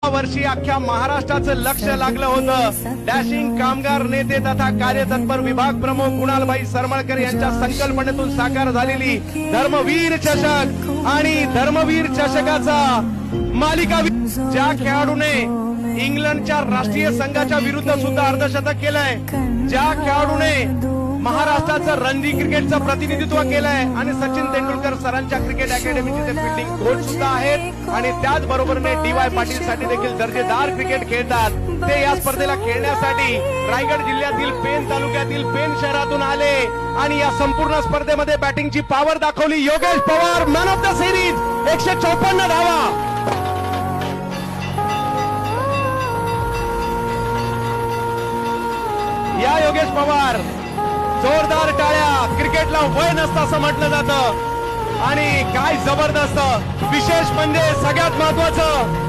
वर्षी अख्ख्या महाराष्ट्राचं लक्ष लागलं होतं। डॅशिंग कामगार नेते तथा कार्यतत्पर विभाग प्रमुख कुणालभाई सरमळकर यांच्या संकल्पनेतून साकार झालेली धर्मवीर चषक आणि धर्मवीर चषकाचा मालिका ज्या खेळाडूने इंग्लंडच्या राष्ट्रीय संघाच्या विरुद्ध सुद्धा अर्धशतक केलंय, ज्या खेळाडूने महाराष्ट्राचं रणजी क्रिकेटचं प्रतिनिधित्व केलंय आणि सचिन तेंडुलकर सरांच्या क्रिकेट अकॅडमीचे ते फील्डिंग कोच सुद्धा आहेत आणि त्याचबरोबरने डी.वाय. पाटील साठी देखील दर्जेदार क्रिकेट खेळतात। ते या स्पर्धेला खेळण्यासाठी रायगड जिल्ह्यातील पेन तालुक्यातील पेन शहरातून आले आणि या संपूर्ण स्पर्धेमध्ये बॅटिंगची पॉवर दाखवली। Yogesh Pawar man of the series, 154 धावा। या योगेश पवार, जोरदार टाळ्या। क्रिकेटला वय नसतं असं म्हटलं जातं आणि काय जबरदस्त, विशेष म्हणजे सगळ्यात महत्वाचं